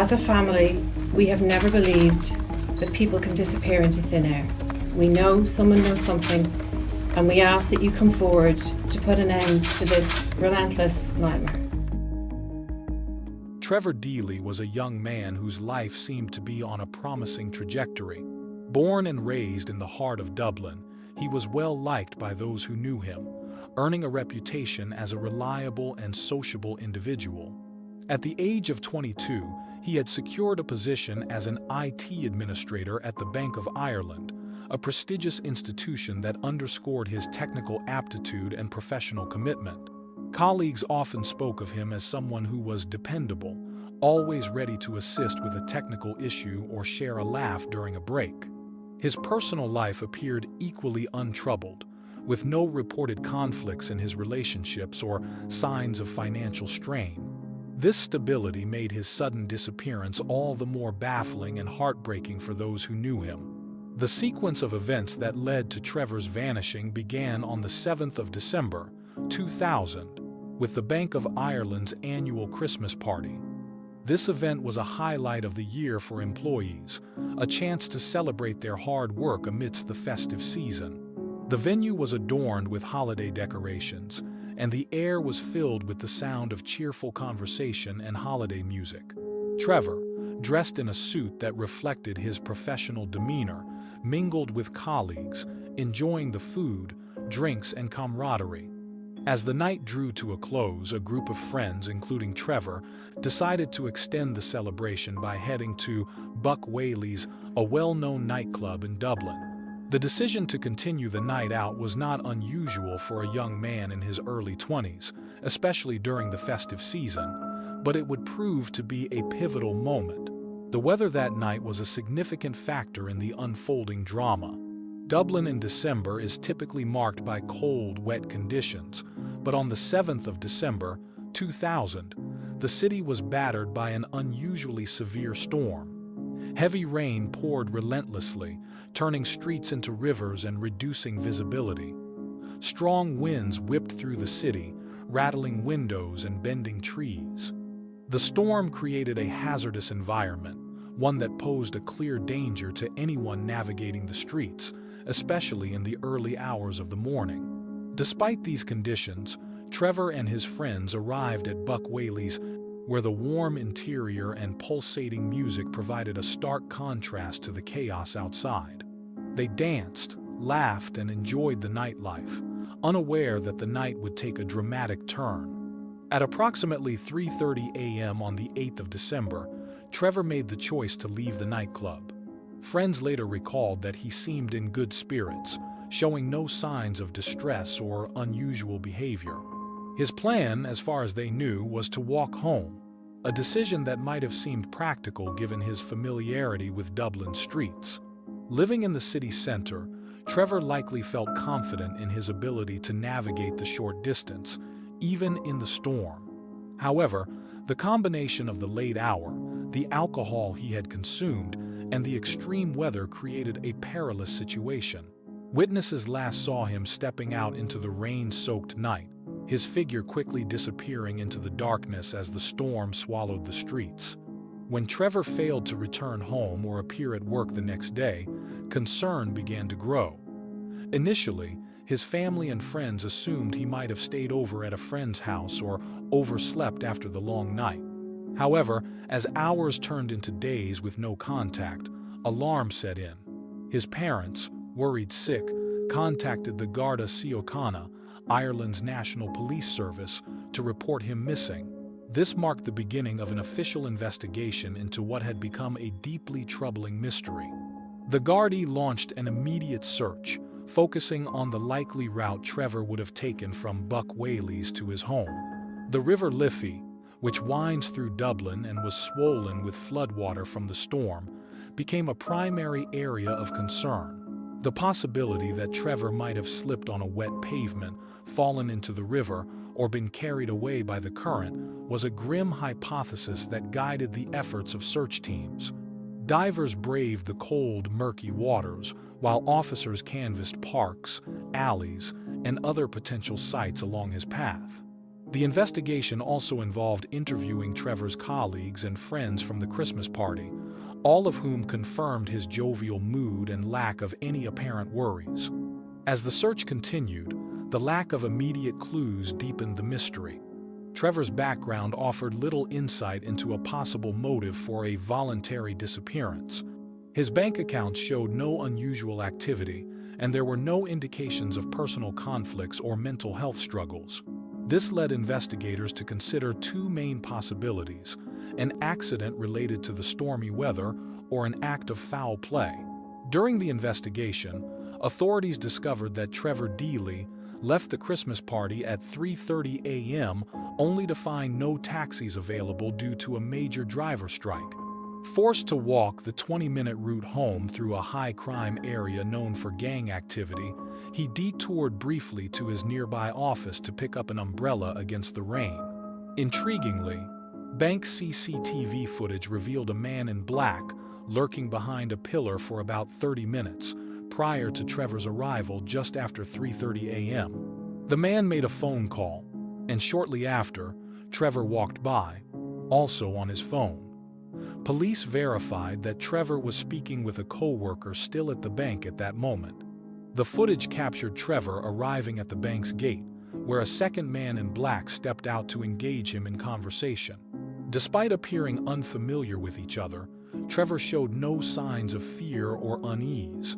As a family, we have never believed that people can disappear into thin air. We know someone knows something, and we ask that you come forward to put an end to this relentless nightmare. Trevor Deely was a young man whose life seemed to be on a promising trajectory. Born and raised in the heart of Dublin, he was well liked by those who knew him, earning a reputation as a reliable and sociable individual. At the age of 22, he had secured a position as an IT administrator at the Bank of Ireland, a prestigious institution that underscored his technical aptitude and professional commitment. Colleagues often spoke of him as someone who was dependable, always ready to assist with a technical issue or share a laugh during a break. His personal life appeared equally untroubled, with no reported conflicts in his relationships or signs of financial strain. This stability made his sudden disappearance all the more baffling and heartbreaking for those who knew him. The sequence of events that led to Trevor's vanishing began on the 7th of December, 2000, with the Bank of Ireland's annual Christmas party. This event was a highlight of the year for employees, a chance to celebrate their hard work amidst the festive season. The venue was adorned with holiday decorations, and the air was filled with the sound of cheerful conversation and holiday music. Trevor, dressed in a suit that reflected his professional demeanor, mingled with colleagues, enjoying the food, drinks, and camaraderie. As the night drew to a close, a group of friends, including Trevor, decided to extend the celebration by heading to Buck Whaley's, a well-known nightclub in Dublin. The decision to continue the night out was not unusual for a young man in his early 20s, especially during the festive season, but it would prove to be a pivotal moment. The weather that night was a significant factor in the unfolding drama. Dublin in December is typically marked by cold, wet conditions, but on the 7th of December, 2000, the city was battered by an unusually severe storm. Heavy rain poured relentlessly, turning streets into rivers and reducing visibility. Strong winds whipped through the city, rattling windows and bending trees. The storm created a hazardous environment, one that posed a clear danger to anyone navigating the streets, especially in the early hours of the morning. Despite these conditions, Trevor and his friends arrived at Buck Whaley's, where the warm interior and pulsating music provided a stark contrast to the chaos outside. They danced, laughed, and enjoyed the nightlife, unaware that the night would take a dramatic turn. At approximately 3:30 a.m. on the 8th of December, Trevor made the choice to leave the nightclub. Friends later recalled that he seemed in good spirits, showing no signs of distress or unusual behavior. His plan, as far as they knew, was to walk home, a decision that might have seemed practical given his familiarity with Dublin streets. Living in the city center, Trevor likely felt confident in his ability to navigate the short distance, even in the storm. However, the combination of the late hour, the alcohol he had consumed, and the extreme weather created a perilous situation. Witnesses last saw him stepping out into the rain-soaked night, his figure quickly disappearing into the darkness as the storm swallowed the streets. When Trevor failed to return home or appear at work the next day, concern began to grow. Initially, his family and friends assumed he might have stayed over at a friend's house or overslept after the long night. However, as hours turned into days with no contact, alarm set in. His parents, worried sick, contacted the Garda Síochána, Ireland's national police service, to report him missing. This marked the beginning of an official investigation into what had become a deeply troubling mystery. The Gardaí launched an immediate search, focusing on the likely route Trevor would have taken from Buck Whaley's to his home. The River Liffey, which winds through Dublin and was swollen with floodwater from the storm, became a primary area of concern. The possibility that Trevor might have slipped on a wet pavement, fallen into the river, or been carried away by the current was a grim hypothesis that guided the efforts of search teams. Divers braved the cold, murky waters, while officers canvassed parks, alleys, and other potential sites along his path. The investigation also involved interviewing Trevor's colleagues and friends from the Christmas party, all of whom confirmed his jovial mood and lack of any apparent worries. As the search continued, the lack of immediate clues deepened the mystery. Trevor's background offered little insight into a possible motive for a voluntary disappearance. His bank accounts showed no unusual activity, and there were no indications of personal conflicts or mental health struggles. This led investigators to consider two main possibilities: an accident related to the stormy weather or an act of foul play. During the investigation, authorities discovered that Trevor Deely left the Christmas party at 3:30 a.m. only to find no taxis available due to a major driver strike. Forced to walk the 20-minute route home through a high-crime area known for gang activity, he detoured briefly to his nearby office to pick up an umbrella against the rain. Intriguingly, bank CCTV footage revealed a man in black lurking behind a pillar for about 30 minutes prior to Trevor's arrival just after 3:30 a.m. The man made a phone call, and shortly after, Trevor walked by, also on his phone. Police verified that Trevor was speaking with a co-worker still at the bank at that moment. The footage captured Trevor arriving at the bank's gate, where a second man in black stepped out to engage him in conversation. Despite appearing unfamiliar with each other, Trevor showed no signs of fear or unease.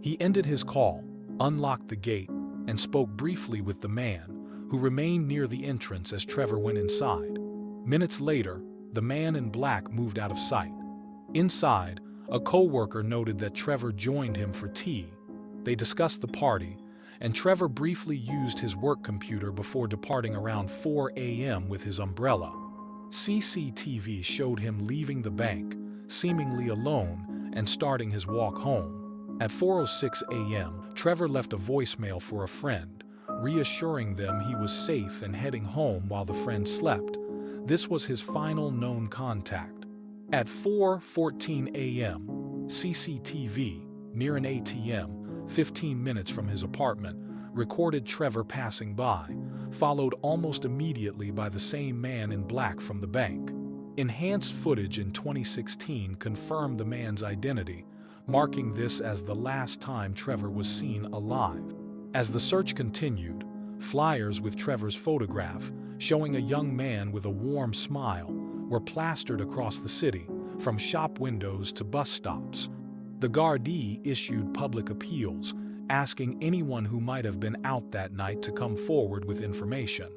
He ended his call, unlocked the gate, and spoke briefly with the man, who remained near the entrance as Trevor went inside. Minutes later, the man in black moved out of sight. Inside, a co-worker noted that Trevor joined him for tea. They discussed the party, and Trevor briefly used his work computer before departing around 4 a.m. with his umbrella. CCTV showed him leaving the bank, seemingly alone, and starting his walk home. At 4:06 a.m., Trevor left a voicemail for a friend, reassuring them he was safe and heading home while the friend slept. This was his final known contact. At 4:14 a.m., CCTV, near an ATM, 15 minutes from his apartment, recorded Trevor passing by, followed almost immediately by the same man in black from the bank. Enhanced footage in 2016 confirmed the man's identity, marking this as the last time Trevor was seen alive. As the search continued, flyers with Trevor's photograph, showing a young man with a warm smile, were plastered across the city, from shop windows to bus stops. The Gardaí issued public appeals, asking anyone who might have been out that night to come forward with information.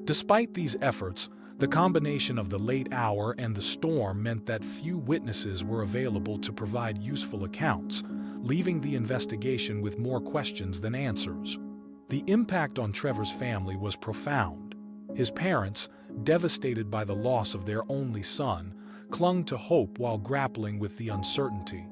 Despite these efforts, the combination of the late hour and the storm meant that few witnesses were available to provide useful accounts, leaving the investigation with more questions than answers. The impact on Trevor's family was profound. His parents, devastated by the loss of their only son, clung to hope while grappling with the uncertainty.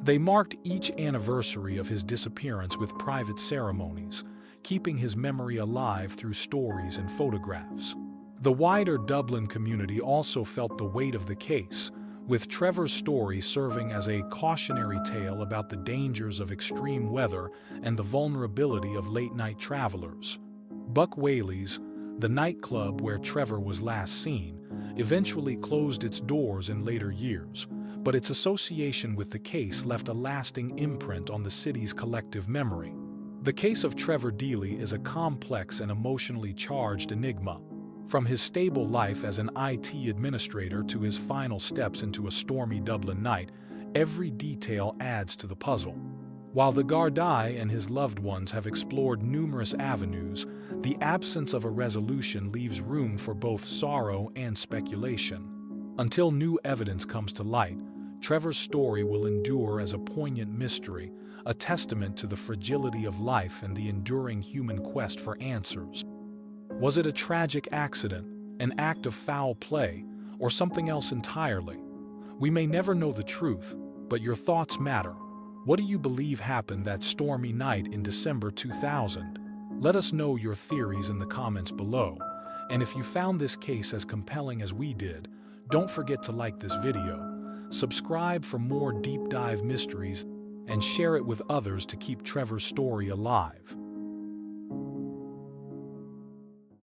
They marked each anniversary of his disappearance with private ceremonies, keeping his memory alive through stories and photographs. The wider Dublin community also felt the weight of the case, with Trevor's story serving as a cautionary tale about the dangers of extreme weather and the vulnerability of late-night travelers. Buck Whaley's, the nightclub where Trevor was last seen, eventually closed its doors in later years, but its association with the case left a lasting imprint on the city's collective memory. The case of Trevor Deely is a complex and emotionally charged enigma. From his stable life as an IT administrator to his final steps into a stormy Dublin night, every detail adds to the puzzle. While the Gardaí and his loved ones have explored numerous avenues, the absence of a resolution leaves room for both sorrow and speculation. Until new evidence comes to light, Trevor's story will endure as a poignant mystery, a testament to the fragility of life and the enduring human quest for answers. Was it a tragic accident, an act of foul play, or something else entirely? We may never know the truth, but your thoughts matter. What do you believe happened that stormy night in December 2000? Let us know your theories in the comments below. And if you found this case as compelling as we did, don't forget to like this video, subscribe for more deep dive mysteries, and share it with others to keep Trevor's story alive.